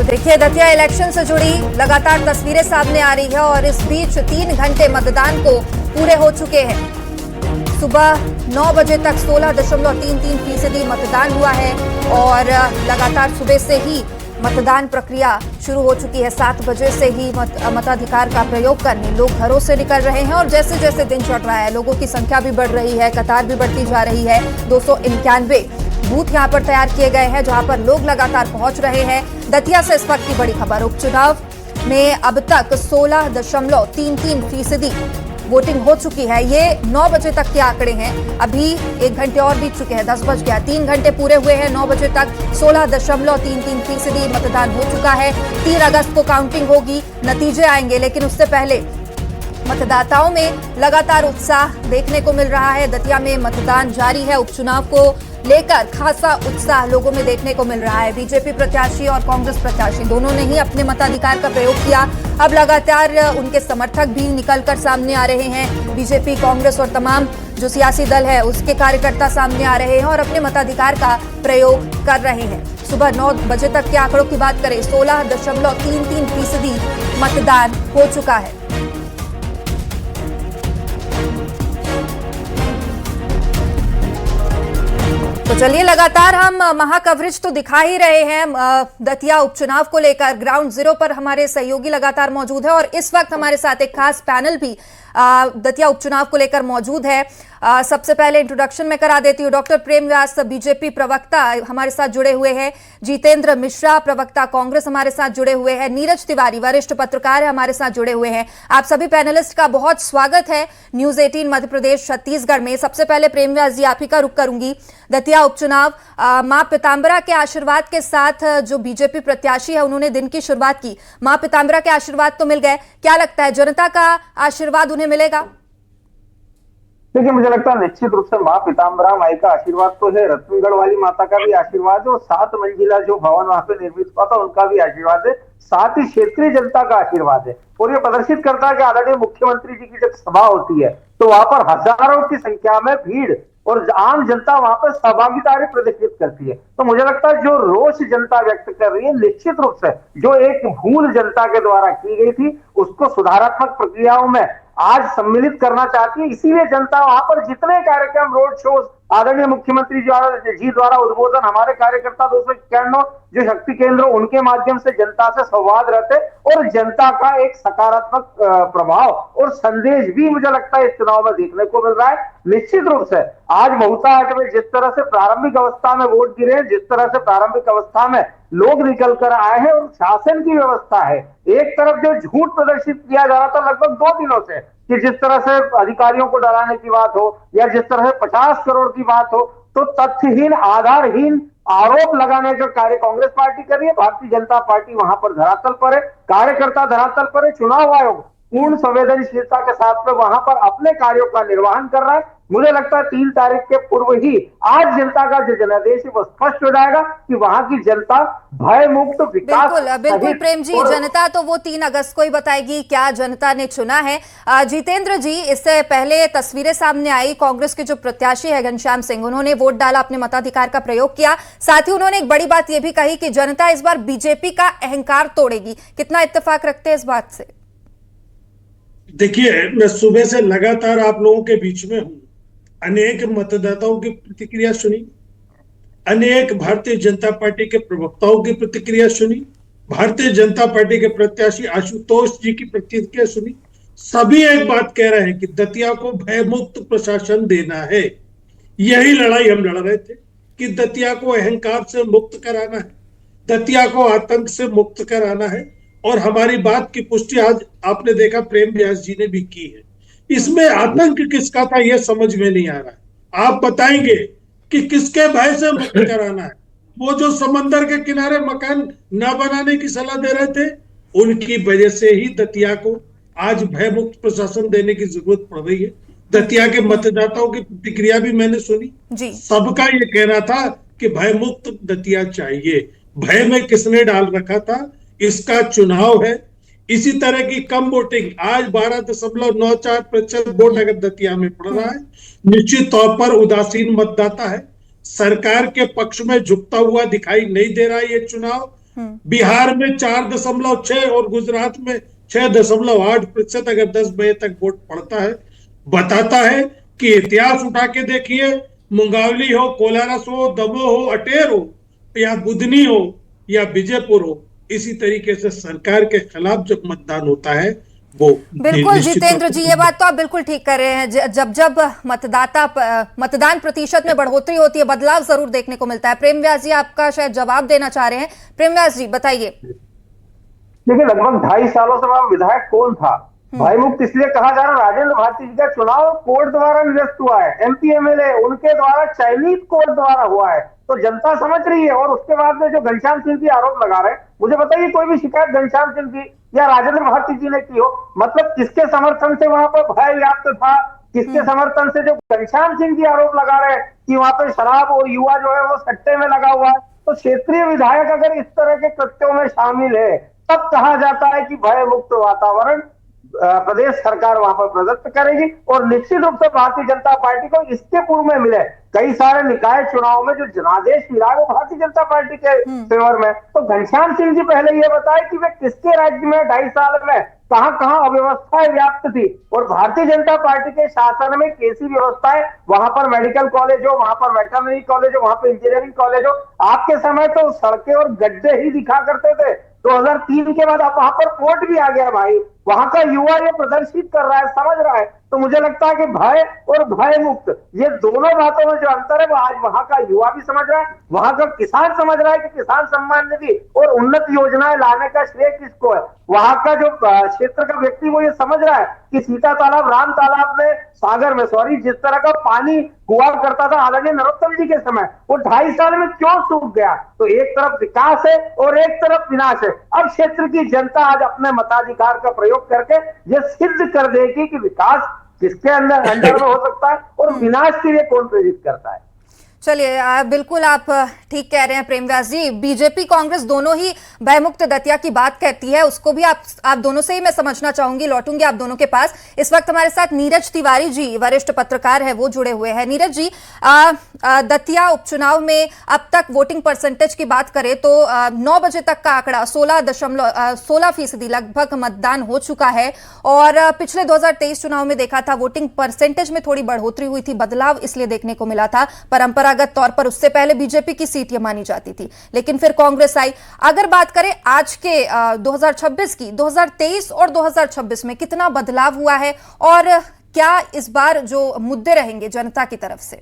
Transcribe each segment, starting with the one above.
तो देखिए, दतिया इलेक्शन से जुड़ी लगातार तस्वीरें सामने आ रही है और इस बीच 3 घंटे मतदान को पूरे हो चुके हैं। सुबह 9 बजे तक 16.33% मतदान हुआ है और लगातार सुबह से ही मतदान प्रक्रिया शुरू हो चुकी है। 7 बजे से ही मताधिकार का प्रयोग करने लोग घरों से निकल रहे हैं और जैसे जैसे दिन चढ़ रहा है लोगों की संख्या भी बढ़ रही है, कतार भी बढ़ती जा रही है। 291 बूथ यहां पर तैयार किए गए हैं जहां पर लोग लगातार पहुंच रहे हैं। दतिया से इस वक्त की बड़ी खबर, उपचुनाव में अब तक 16.33% वोटिंग हो चुकी है। ये 9 बजे तक के आंकड़े हैं, अभी 1 घंटे और बीत चुके हैं, 10 बज गया, 3 घंटे पूरे हुए हैं। 9 बजे तक 16.33% मतदान हो चुका है। 3 अगस्त को काउंटिंग होगी, नतीजे आएंगे, लेकिन उससे पहले मतदाताओं में लगातार उत्साह देखने को मिल रहा है। दतिया में मतदान जारी है। उपचुनाव को लेकर खासा उत्साह लोगों में देखने को मिल रहा है। बीजेपी प्रत्याशी और कांग्रेस प्रत्याशी दोनों ने ही अपने मताधिकार का प्रयोग किया। अब लगातार उनके समर्थक भी निकलकर सामने आ रहे हैं। बीजेपी, कांग्रेस और तमाम जो सियासी दल है उसके कार्यकर्ता सामने आ रहे हैं और अपने मताधिकार का प्रयोग कर रहे हैं। सुबह 9 बजे तक के आंकड़ों की बात करें, 16.33% मतदान हो चुका है। तो चलिए, लगातार हम महा कवरेज तो दिखा ही रहे हैं दतिया उपचुनाव को लेकर। ग्राउंड जीरो पर हमारे सहयोगी लगातार मौजूद है और इस वक्त हमारे साथ एक खास पैनल भी दतिया उपचुनाव को लेकर मौजूद है। सबसे पहले इंट्रोडक्शन में करा देती हूँ। डॉक्टर प्रेम व्यास, बीजेपी प्रवक्ता, हमारे साथ जुड़े हुए हैं। जितेंद्र मिश्रा, प्रवक्ता कांग्रेस, हमारे साथ जुड़े हुए हैं। नीरज तिवारी, वरिष्ठ पत्रकार, हमारे साथ जुड़े हुए हैं। आप सभी पैनलिस्ट का बहुत स्वागत है न्यूज 18 मध्य प्रदेश छत्तीसगढ़ में। सबसे पहले प्रेम व्यास जी, आप ही का रुख करूंगी। दतिया उपचुनाव, मां पीताम्बरा के आशीर्वाद के साथ जो बीजेपी प्रत्याशी है उन्होंने दिन की शुरुआत की। मां पीताम्बरा के आशीर्वाद तो मिल गए, क्या लगता है जनता का आशीर्वाद उन्हें मिलेगा? देखिए, मुझे लगता है निश्चित रूप से मां पीताम्बरा माई का आशीर्वाद तो है, रत्नगढ़ वाली माता का भी आशीर्वाद है और 7 मंजिला जो भवन वहां पे निर्मित हुआ था उनका भी आशीर्वाद है, साथ ही क्षेत्रीय जनता का आशीर्वाद है। और ये प्रदर्शित करता है कि आदरणीय मुख्यमंत्री जी की जब सभा होती है तो वहां पर हजारों की संख्या में भीड़ और आम जनता वहां पर सहभागिता प्रदर्शित करती है। तो मुझे लगता है जो रोष जनता व्यक्त कर रही है, निश्चित रूप से जो एक भूल जनता के द्वारा की गई थी उसको सुधारात्मक प्रक्रियाओं में आज सम्मिलित करना चाहती है। इसीलिए जनता वहां पर जितने कार्यक्रम, रोड शोज, आदरणीय मुख्यमंत्री जी द्वारा उद्बोधन, हमारे कार्यकर्ता 291 जो शक्ति केंद्र, उनके माध्यम से जनता से संवाद रहते और जनता का एक सकारात्मक प्रभाव और संदेश भी मुझे लगता है इस चुनाव में देखने को मिल रहा है। निश्चित रूप से आज बहुतायत में जिस तरह से प्रारंभिक अवस्था में वोट गिरे, जिस तरह से प्रारंभिक अवस्था में लोग निकल कर आए हैं और शासन की व्यवस्था है, एक तरफ जो झूठ प्रदर्शित किया जा रहा था लगभग 2 दिनों से कि जिस तरह से अधिकारियों को डराने की बात हो या जिस तरह से 50 करोड़ की बात हो, तो तथ्यहीन, आधारहीन आरोप लगाने का कार्य कांग्रेस पार्टी कर रही है। भारतीय जनता पार्टी वहां पर धरातल पर है, कार्यकर्ता धरातल पर है। चुनाव आयोग पूर्ण संवेदनशीलता के साथ में वहां पर अपने कार्यों का निर्वहन कर रहा है। मुझे लगता है 3 तारीख के पूर्व ही आज जनता का जो जनादेश है वो स्पष्ट हो जाएगा कि वहां की जनता भय मुक्त विकास। बिल्कुल प्रेम जी, जनता तो वो 3 अगस्त को ही बताएगी क्या जनता ने चुना है। जितेंद्र जी, इससे पहले तस्वीरें सामने आई, कांग्रेस के जो प्रत्याशी है घनश्याम सिंह, उन्होंने वोट डाला, अपने मताधिकार का प्रयोग किया। साथ ही उन्होंने एक बड़ी बात यह भी कही कि जनता इस बार बीजेपी का अहंकार तोड़ेगी। कितना इत्तेफाक रखते हैं इस बात से? देखिए, मैं सुबह से लगातार आप लोगों के बीच में हूं। अनेक मतदाताओं की प्रतिक्रिया सुनी, अनेक भारतीय जनता पार्टी के प्रवक्ताओं की प्रतिक्रिया सुनी, भारतीय जनता पार्टी के प्रत्याशी आशुतोष जी की प्रतिक्रिया सुनी। सभी एक बात कह रहे हैं कि दतिया को भयमुक्त प्रशासन देना है। यही लड़ाई हम लड़ रहे थे कि दतिया को अहंकार से मुक्त कराना है, दतिया को आतंक से मुक्त कराना है। और हमारी बात की पुष्टि आज आपने देखा प्रेम व्यास जी ने भी की है। इसमें आतंक किसका था यह समझ में नहीं आ रहा है। आप बताएंगे कि किसके भय से मुक्त कराना है? वो जो समंदर के किनारे मकान न बनाने की सलाह दे रहे थे, उनकी वजह से ही दतिया को आज भयमुक्त प्रशासन देने की जरूरत पड़ रही है। दतिया के मतदाताओं की प्रतिक्रिया भी मैंने सुनी, सबका ये कहना था कि भयमुक्त दतिया चाहिए। भय में किसने डाल रखा था? इसका चुनाव है। इसी तरह की कम वोटिंग, आज 12.94% वोट अगर दतिया में पड़ रहा है, निश्चित तौर पर उदासीन मतदाता है, सरकार के पक्ष में झुकता हुआ दिखाई नहीं दे रहा है ये चुनाव। बिहार में 4.6 और गुजरात में 6.8% अगर 10 बजे तक वोट पड़ता है, बताता है कि इतिहास उठा के देखिए, मुंगावली हो, कोलारस हो, दमोह हो, अटेर हो, या बुधनी हो, या बीजेपुर हो, इसी तरीके से सरकार के खिलाफ जब मतदान होता है वो बिल्कुल निश्चित जितेंद्र तौर जी, पर। ये बात तो आप बिल्कुल ठीक कर रहे हैं। जब मतदान प्रतिशत में बढ़ोतरी होती है, बदलाव जरूर देखने को मिलता है। प्रेम व्यास जी आपका शायद जवाब देना चाह रहे हैं। प्रेम व्यास जी बताइए। देखिए, लगभग 2.5 सालों से वहां विधायक कौन था? भाई मुक्त इसलिए कहा जा रहा, राजेंद्र भारती जी का चुनाव कोर्ट द्वारा निरस्त हुआ है, एमपी एमएलए उनके द्वारा चयनित कोर्ट द्वारा हुआ है, तो जनता समझ रही है। और उसके बाद में जो घनश्याम सिंह जी आरोप लगा रहे हैं, मुझे बताइए कोई भी शिकायत घनश्याम सिंह जी या राजेंद्र भारती जी ने की हो? मतलब किसके समर्थन से वहां पर भय व्याप्त था, किसके समर्थन से? जो घनश्याम सिंह जी आरोप लगा रहे हैं कि वहां पर शराब और युवा जो है वो सट्टे में लगा हुआ है, तो क्षेत्रीय विधायक अगर इस तरह के कृत्यों में शामिल है, तब कहा जाता है कि भय मुक्त वातावरण प्रदेश सरकार वहां पर प्रदत्त करेगी। और निश्चित रूप से भारतीय जनता पार्टी को इसके पूर्व में मिले कई सारे निकाय चुनाव में जो जनादेश मिला वो भारतीय जनता पार्टी के फेवर में। तो घनश्याम सिंह जी पहले ये बताए कि वे किसके राज्य में 2.5 साल में कहां कहां अव्यवस्थाएं व्याप्त थी, और भारतीय जनता पार्टी के शासन में कैसी व्यवस्थाएं, वहां पर मेडिकल कॉलेज हो, वहां पर वेटरनरी कॉलेज हो, वहां पर इंजीनियरिंग कॉलेज हो। आपके समय तो सड़कें और गड्ढे ही दिखा करते थे। 2003 के बाद अब वहां पर कोर्ट भी आ गया भाई, वहां का युवा ये प्रदर्शित कर रहा है, समझ रहा है। तो मुझे लगता है कि भय और भय मुक्त, ये दोनों बातों में जो अंतर है वो आज वहां का युवा भी समझ रहा है, वहां का किसान समझ रहा है कि किसान सम्मान निधि और उन्नत योजनाएं लाने का श्रेय किसको है। वहां का जो क्षेत्र का व्यक्ति वो ये समझ रहा है कि सीता तालाब, राम तालाब में, सागर में सॉरी, जिस तरह का पानी हुआ करता था आदरणीय नरोत्तम जी के समय, वो 2.5 साल में क्यों सूख गया? तो एक तरफ विकास है और एक तरफ विनाश है। अब क्षेत्र की जनता आज अपने मताधिकार का प्रयोग करके ये सिद्ध कर देगी कि विकास किसके अंडर में हो सकता है और विनाश के लिए कौन प्रेरित करता है। चलिए, बिल्कुल आप ठीक कह रहे हैं प्रेम व्यास जी। बीजेपी कांग्रेस दोनों ही भयमुक्त दतिया की बात कहती है, उसको भी आप दोनों से ही मैं समझना चाहूंगी, लौटूंगी आप दोनों के पास। इस वक्त हमारे साथ नीरज तिवारी जी, वरिष्ठ पत्रकार है, वो जुड़े हुए हैं। नीरज जी, दतिया उपचुनाव में अब तक वोटिंग परसेंटेज की बात करें तो 9 बजे तक का आंकड़ा 16% लगभग मतदान हो चुका है। और पिछले 2023 चुनाव में देखा था वोटिंग परसेंटेज में थोड़ी बढ़ोतरी हुई थी, बदलाव इसलिए देखने को मिला था। परंपरागत तौर पर उससे पहले बीजेपी की सीट ये मानी जाती थी, लेकिन फिर कांग्रेस आई। अगर बात करें आज के 2026 की, 2023 और 2026 में कितना बदलाव हुआ है और क्या इस बार जो मुद्दे रहेंगे जनता की तरफ से?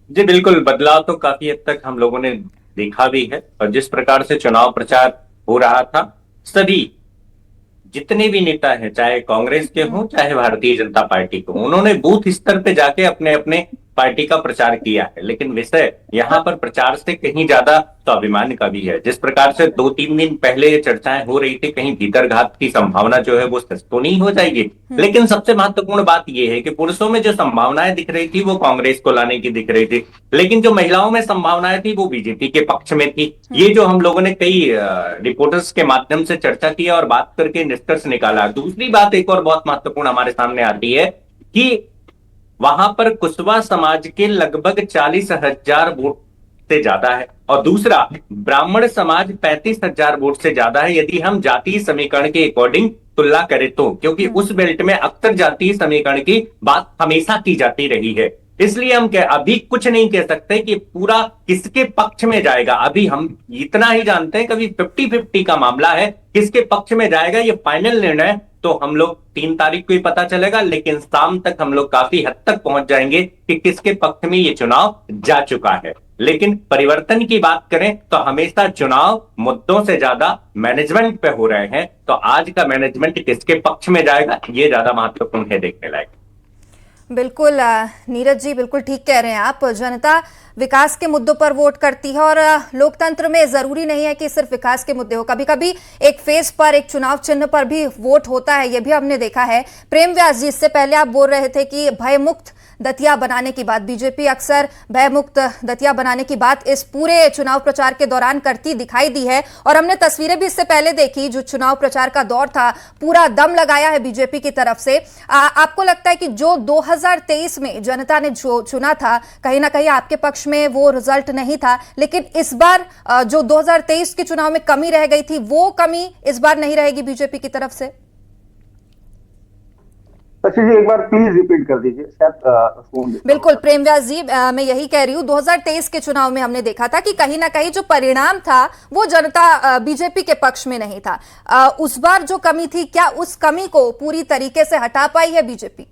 जी बिल्कुल, बदलाव तो काफी हद तक हम लोगों ने देखा भी है। और जिस प्रकार से चुनाव प्रचार हो रहा था, सभी जितने भी नेता हैं, चाहे कांग्रेस के हों चाहे भारतीय जनता पार्टी को, उन्होंने बूथ स्तर पे जाके अपने अपने पार्टी का प्रचार किया है। लेकिन विषय यहाँ पर प्रचार से कहीं ज्यादा स्वाभिमान का भी है। जिस प्रकार से 2-3 दिन पहले ये चर्चाएं हो रही थी, कहीं भीतरघात की संभावना जो है वो सच तो नहीं हो जाएगी। लेकिन सबसे महत्वपूर्ण बात यह है कि पुरुषों में जो संभावनाएं दिख रही थी वो कांग्रेस को लाने की दिख रही थी, लेकिन जो महिलाओं में संभावनाएं थी वो बीजेपी के पक्ष में थी। ये जो हम लोगों ने कई रिपोर्टर्स के माध्यम से चर्चा किया और बात करके निष्कर्ष निकाला। दूसरी बात एक और बहुत महत्वपूर्ण हमारे सामने आती है कि वहां पर कुशवा समाज के लगभग 40,000 वोट से ज्यादा है, और दूसरा ब्राह्मण समाज 35,000 वोट से ज्यादा है, यदि हम जातीय समीकरण के अकॉर्डिंग तुलना करें तो। क्योंकि उस बेल्ट में अक्सर जातीय समीकरण की बात हमेशा की जाती रही है। इसलिए हम अभी कुछ नहीं कह सकते कि पूरा किसके पक्ष में जाएगा। अभी हम इतना ही जानते हैं कभी 50-50 का मामला है, किसके पक्ष में जाएगा ये फाइनल निर्णय तो हम लोग 3 तारीख को ही पता चलेगा। लेकिन शाम तक हम लोग काफी हद तक पहुंच जाएंगे कि किसके पक्ष में ये चुनाव जा चुका है। लेकिन परिवर्तन की बात करें तो हमेशा चुनाव मुद्दों से ज्यादा मैनेजमेंट पे हो रहे हैं, तो आज का मैनेजमेंट किसके पक्ष में जाएगा ये ज्यादा महत्वपूर्ण है देखने लायक। बिल्कुल नीरज जी, बिल्कुल ठीक कह रहे हैं आप। जनता विकास के मुद्दों पर वोट करती है और लोकतंत्र में जरूरी नहीं है कि सिर्फ विकास के मुद्दे हो, कभी कभी एक फेस पर, एक चुनाव चिन्ह पर भी वोट होता है, ये भी हमने देखा है। प्रेम व्यास जी, इससे पहले आप बोल रहे थे कि भयमुक्त दतिया बनाने की बात, बीजेपी अक्सर भयमुक्त दतिया बनाने की बात इस पूरे चुनाव प्रचार के दौरान करती दिखाई दी है और हमने तस्वीरें भी इससे पहले देखी। जो चुनाव प्रचार का दौर था पूरा दम लगाया है बीजेपी की तरफ से। आपको लगता है कि जो 2023 में जनता ने जो चुना था कहीं ना कहीं आपके पक्ष में वो रिजल्ट नहीं था, लेकिन इस बार जो 2023 के चुनाव में कमी रह गई थी वो कमी इस बार नहीं रहेगी बीजेपी की तरफ से? जी एक बार प्लीज रिपीट कर दीजिए, शायद बिल्कुल प्रेमव्यास जी, मैं यही कह रही हूँ 2023 के चुनाव में हमने देखा था कि कहीं ना कहीं जो परिणाम था वो जनता बीजेपी के पक्ष में नहीं था। उस बार जो कमी थी, क्या उस कमी को पूरी तरीके से हटा पाई है बीजेपी?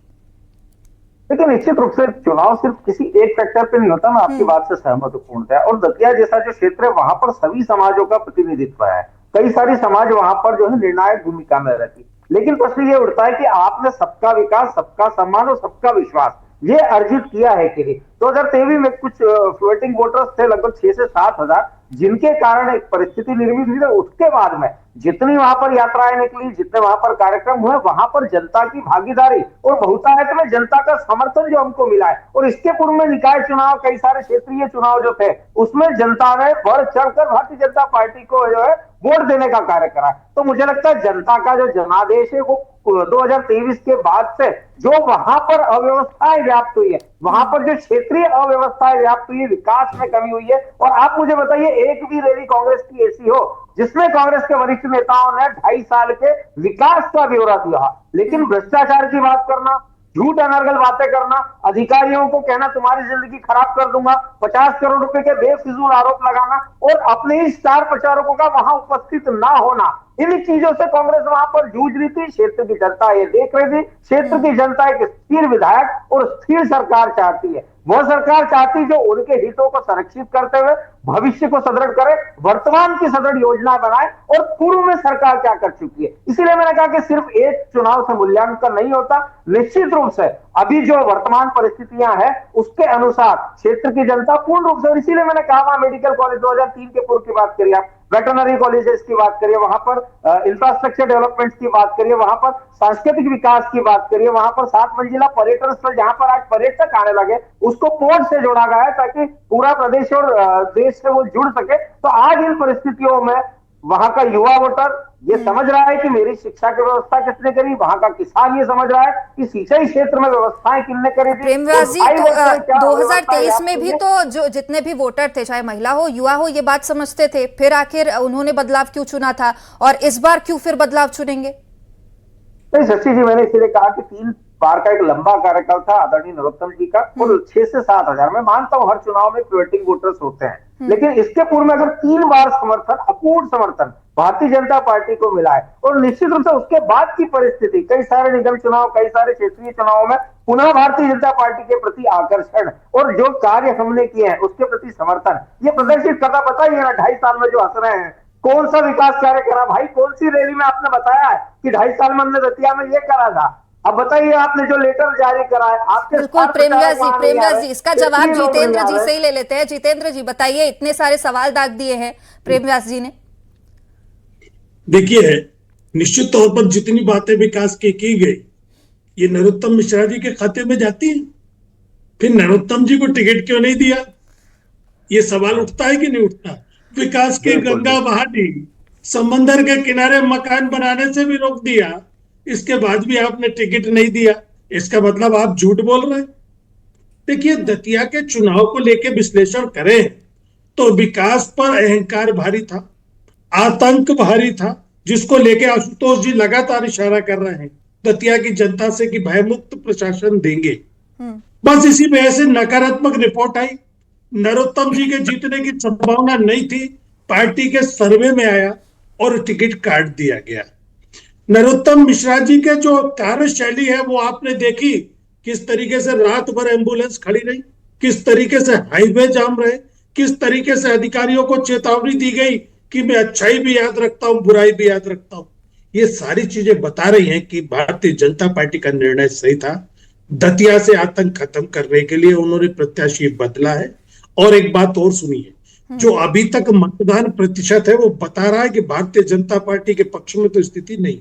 लेकिन निश्चित रूप से चुनाव सिर्फ किसी एक फैक्टर पे नहीं होता। मैं आपकी बात से सहमत हूँ है, और दतिया जैसा जो क्षेत्र है वहां पर सभी समाजों का प्रतिनिधित्व है। कई सारी समाज वहां पर जो है निर्णायक भूमिका में रहती। लेकिन प्रश्न ये उठता है कि आपने सबका विकास, सबका सम्मान और सबका विश्वास ये अर्जित किया है कि नहीं। 2023 में कुछ फ्लोटिंग वोटर्स थे लगभग 6 से 7 हजार, जिनके कारण एक परिस्थिति निर्मित हुई। उसके बाद में जितनी वहां पर यात्राएं निकली, जितने वहां पर कार्यक्रम हुए, वहां पर जनता की भागीदारी और बहुतायत में जनता का समर्थन जो हमको मिला है। और इसके पूर्व में निकाय चुनाव, कई सारे क्षेत्रीय चुनाव जो थे उसमें जनता ने बढ़ चढ़कर भारतीय जनता पार्टी को जो है वोट देने का कार्य करा। तो मुझे लगता है जनता का जो जनादेश है वो 2023 के बाद से जो वहां पर अव्यवस्थाएं व्याप्त हुई है, वहां पर जो क्षेत्रीय अव्यवस्थाएं व्याप्त हुई है, विकास में कमी हुई है। और आप मुझे बताइए एक भी रैली कांग्रेस की ऐसी हो जिसमें कांग्रेस के वरिष्ठ नेताओं ने 2.5 साल के विकास का ब्यौरा दिया। लेकिन भ्रष्टाचार की बात करना, झूठ अनर्गल बातें करना, अधिकारियों को कहना तुम्हारी जिंदगी खराब कर दूंगा, 50 करोड़ रुपए के बेफिजूल आरोप लगाना और अपने ही स्टार प्रचारकों का वहां उपस्थित ना होना, इन चीजों से कांग्रेस वहां पर जूझ रही थी। क्षेत्र की जनता ये देख रही थी। क्षेत्र की जनता एक स्थिर विधायक और स्थिर सरकार चाहती है। वह सरकार चाहती जो उनके हितों को संरक्षित करते हुए भविष्य को सुदृढ़ करे, वर्तमान की सुदृढ़ योजना बनाए। और पूर्व में सरकार क्या कर चुकी है, इसलिए मैंने कहा कि सिर्फ एक चुनाव से मूल्यांकन नहीं होता। निश्चित रूप से अभी जो वर्तमान परिस्थितियां हैं उसके अनुसार क्षेत्र की जनता पूर्ण रूप से, और इसीलिए मैंने कहा वहां मेडिकल कॉलेज 2003 के पूर्व की बात करिए, आप वेटरनरी कॉलेजेस की बात करिए, वहां पर इंफ्रास्ट्रक्चर डेवलपमेंट्स की बात करिए, वहां पर सांस्कृतिक विकास की बात करिए, वहां पर 7 मंजिला पर्यटन स्थल जहां पर आज पर्यटक आने लगे उसको पोर्ट से जोड़ा गया है ताकि पूरा प्रदेश और देश से वो जुड़ सके। तो आज इन परिस्थितियों में वहां का युवा वोटर ये समझ रहा है कि मेरी शिक्षा की व्यवस्था किसने करी, वहां का किसान ये समझ रहा है कि सिंचाई क्षेत्र में व्यवस्थाएं किसने करी थी। प्रेमव्यास जी, तो 2023 में भी तो जो जितने भी वोटर थे, चाहे महिला हो युवा हो, ये बात समझते थे, फिर आखिर उन्होंने बदलाव क्यों चुना था और इस बार क्यों फिर बदलाव चुनेंगे? नहीं शशि जी, मैंने इसीलिए कहा कि 3 बार का एक लंबा कार्यकाल था आदरणीय नरोत्तम जी का, और 6 से 7 हजार, मैं मानता हूं हर चुनाव में फ्लोटिंग वोटर्स होते हैं, लेकिन इसके पूर्व में अगर 3 बार समर्थन, अपूर्ण समर्थन भारतीय जनता पार्टी को मिला है, और निश्चित रूप से उसके बाद की परिस्थिति, कई सारे निगम चुनाव, कई सारे क्षेत्रीय चुनावों में पुनः भारतीय जनता पार्टी के प्रति आकर्षण और जो कार्य हमने किए हैं उसके प्रति समर्थन, ये प्रदर्शित करना। पता ही है ना, 2.5 साल में जो हंस रहे हैं, कौन सा विकास कार्य करा भाई? कौन सी रैली में आपने बताया है कि 2.5 साल में हमने दतिया में ये करा था? अब बताइए, आपने जो लेटर जारी करा है आपके। बिल्कुल प्रेमव्यास जी, इसका जवाब जितेंद्र जी से ही ले लेते हैं। जितेंद्र जी बताइए, इतने सारे सवाल दाग दिए हैं प्रेमव्यास जी ने। देखिए, निश्चित तौर पर जितनी बातें विकास की गई ये नरोत्तम मिश्रा जी के खाते में जाती है। फिर नरोत्तम जी को टिकट क्यों नहीं दिया, ये सवाल उठता है कि नहीं उठता? विकास की गंगा बहा दी, समंदर के किनारे मकान बनाने से भी रोक दिया, इसके बाद भी आपने टिकट नहीं दिया, इसका मतलब आप झूठ बोल रहे हैं। देखिए, दतिया के चुनाव को लेकर विश्लेषण करें तो विकास पर अहंकार भारी था, आतंक भारी था, जिसको लेके आशुतोष जी लगातार इशारा कर रहे हैं दतिया की जनता से कि भयमुक्त प्रशासन देंगे। बस इसी वजह से नकारात्मक रिपोर्ट आई, नरोत्तम जी के जीतने की संभावना नहीं थी, पार्टी के सर्वे में आया और टिकट काट दिया गया। नरोत्तम मिश्रा जी के जो कार्यशैली है वो आपने देखी, किस तरीके से रात भर एम्बुलेंस खड़ी रही, किस तरीके से हाईवे जाम रहे, किस तरीके से अधिकारियों को चेतावनी दी गई कि मैं अच्छाई भी याद रखता हूं, बुराई भी याद रखता हूं। ये सारी चीजें बता रही हैं कि भारतीय जनता पार्टी का निर्णय सही था। दतिया से आतंक खत्म करने के लिए उन्होंने प्रत्याशी बदला है। और एक बात और सुनिए, जो अभी तक मतदान प्रतिशत है वो बता रहा है कि भारतीय जनता पार्टी के पक्ष में तो स्थिति नहीं।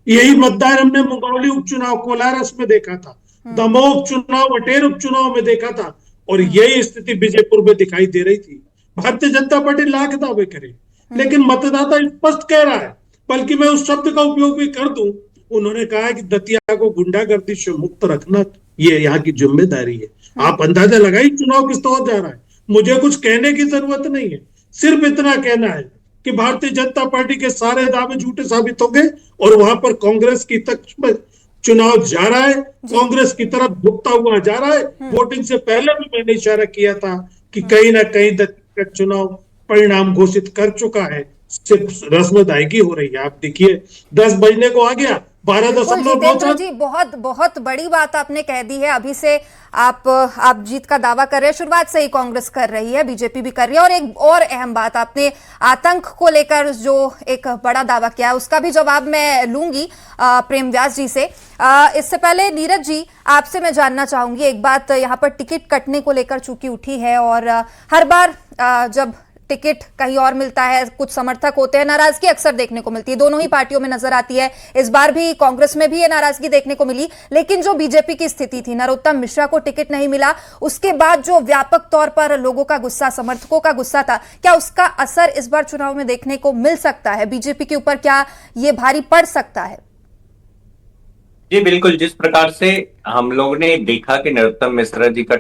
यही मतदान हमने मुंगरौली उपचुनाव कोलारस में देखा था, दमोह चुनाव, अटेर उपचुनाव में देखा था, और यही स्थिति बीजेपुर में दिखाई दे रही थी। भारतीय जनता पार्टी लाख दावे करे, लेकिन मतदाता स्पष्ट कह रहा है, बल्कि मैं उस शब्द का उपयोग भी कर दूं, उन्होंने कहा है कि दतिया को गुंडागर्दी से मुक्त रखना ये यहाँ की जिम्मेदारी है। आप अंदाजा लगाइए चुनाव किस तरह जा रहा है। मुझे कुछ कहने की जरूरत नहीं है, सिर्फ इतना कहना है कि भारतीय जनता पार्टी के सारे दावे झूठे साबित हो गए, और वहां पर कांग्रेस की तक चुनाव जा रहा है, कांग्रेस की तरफ झुकता हुआ जा रहा है। वोटिंग से पहले भी मैंने इशारा किया था कि कहीं ना कहीं का चुनाव परिणाम घोषित कर चुका है, सिर्फ रस्म अदायगी हो रही है। आप देखिए 10 बजने को आ गया, 12.9। जितेंद्र जी, बहुत बहुत बड़ी बात आपने कह दी है। अभी से आप जीत का दावा कर रहे हैं, शुरुआत से ही कांग्रेस कर रही है, बीजेपी भी कर रही है। और एक और अहम बात, आपने आतंक को लेकर जो एक बड़ा दावा किया है, उसका भी जवाब मैं लूंगी प्रेम व्यास जी से। इससे पहले नीरज जी, आपसे मैं जानना चाहूंगी एक बात। यहाँ पर टिकट कटने को लेकर चूंकि उठी है, और हर बार जब टिकट कहीं और मिलता है, कुछ समर्थक होते हैं, नाराजगी अक्सर देखने को मिलती है, दोनों ही पार्टियों में नजर आती है। इस बार भी कांग्रेस में भी ये नाराजगी देखने को मिली। लेकिन जो बीजेपी की स्थिति थी, नरोत्तम मिश्रा को टिकट नहीं मिला, उसके बाद जो व्यापक तौर पर लोगों का गुस्सा, समर्थकों का गुस्सा था, क्या उसका असर इस बार चुनाव में देखने को मिल सकता है? बीजेपी के ऊपर क्या ये भारी पड़ सकता है? जी बिल्कुल, जिस प्रकार से हम लोगों ने देखा कि नरोत्तम मिश्रा जी का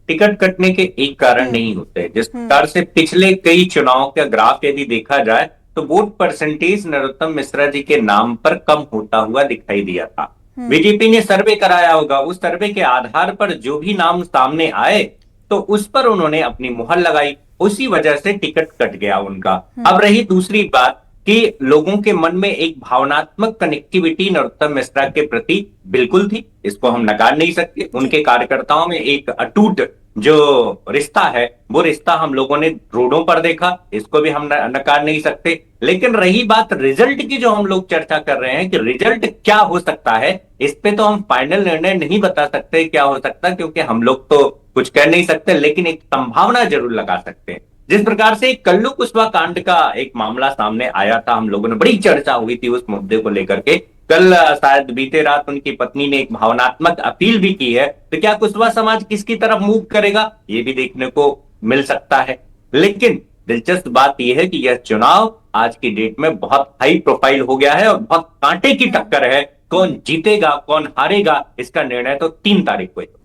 टिकट कटने के एक कारण नहीं होते। जिस प्रकार से पिछले कई चुनावों का ग्राफ यदि देखा जाए, तो वोट परसेंटेज नरोत्तम मिश्रा जी के नाम पर कम होता हुआ दिखाई दिया था। बीजेपी ने सर्वे कराया होगा, उस सर्वे के आधार पर जो भी नाम सामने आए, तो उस पर उन्होंने अपनी मुहर लगाई, उसी वजह से टिकट कट गया उनका। अब रही दूसरी बात कि लोगों के मन में एक भावनात्मक कनेक्टिविटी नरोत्तम मिश्रा के प्रति बिल्कुल थी, इसको हम नकार नहीं सकते। उनके कार्यकर्ताओं में एक अटूट जो रिश्ता है, वो रिश्ता हम लोगों ने रोडों पर देखा, इसको भी हम नकार नहीं सकते। लेकिन रही बात रिजल्ट की, जो हम लोग चर्चा कर रहे हैं कि रिजल्ट क्या हो सकता है, इस पे तो हम फाइनल निर्णय नहीं बता सकते क्या हो सकता, क्योंकि हम लोग तो कुछ कह नहीं सकते, लेकिन एक संभावना जरूर लगा सकते हैं। जिस प्रकार से कल्लू कुशवा कांड का एक मामला सामने आया था, हम लोगों ने बड़ी चर्चा हुई थी उस मुद्दे को लेकर के। कल शायद बीते रात उनकी पत्नी ने एक भावनात्मक अपील भी की है, तो क्या कुशवा समाज किसकी तरफ मूव करेगा, ये भी देखने को मिल सकता है। लेकिन दिलचस्प बात यह है कि यह चुनाव आज की डेट में बहुत हाई प्रोफाइल हो गया है और बहुत कांटे की टक्कर है। कौन जीतेगा कौन हारेगा, इसका निर्णय तो 3 तारीख को होगा।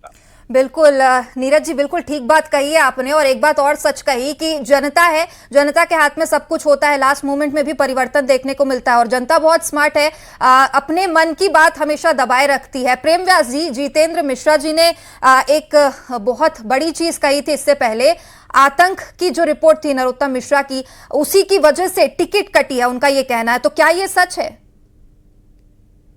बिल्कुल नीरज जी, बिल्कुल ठीक बात कही है आपने। और एक बात और सच कही कि जनता है, जनता के हाथ में सब कुछ होता है, लास्ट मोमेंट में भी परिवर्तन देखने को मिलता है। और जनता बहुत स्मार्ट है, अपने मन की बात हमेशा दबाए रखती है। प्रेम व्यास जी, जितेंद्र मिश्रा जी ने एक बहुत बड़ी चीज कही थी इससे पहले, आतंक की जो रिपोर्ट थी नरोत्तम मिश्रा की, उसी की वजह से टिकट कटी है, उनका ये कहना है। तो क्या ये सच है?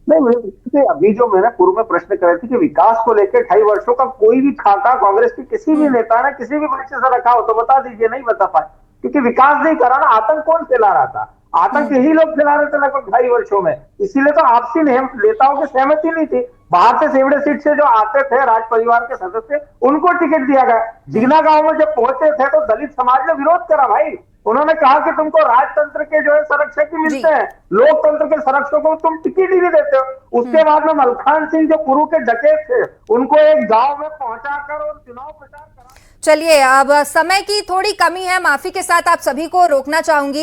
नहीं, अभी जो मैंने पूर्व में प्रश्न करे थे कि विकास को लेकर 2.5 वर्षों का कोई भी खाका कांग्रेस के किसी भी नेता ने किसी भी पक्ष से रखा हो तो बता दीजिए, नहीं बता पाए, क्योंकि विकास नहीं करा ना। आतंक कौन फैला रहा था? आतंक यही लोग फैला रहे थे लगभग 2.5 वर्षों में। इसीलिए तो आपसी नेताओं की सहमति नहीं थी। बाहर से सेवड़े सीट से जो आते थे राज परिवार के सदस्य, उनको टिकट दिया गया। जिगना गांव में जब पहुंचे थे तो दलित समाज ने विरोध करा भाई। उन्होंने कहा कि तुमको राजतंत्र के जो है संरक्षक ही मिलते हैं, लोकतंत्र के संरक्षकों को तुम टिकट ही नहीं देते हो। उसके बाद में मलखान सिंह जो पूर्व के डकैत थे, उनको एक गांव में पहुंचाकर और चुनाव प्रचार करा। चलिए, अब समय की थोड़ी कमी है, माफी के साथ आप सभी को रोकना चाहूंगी।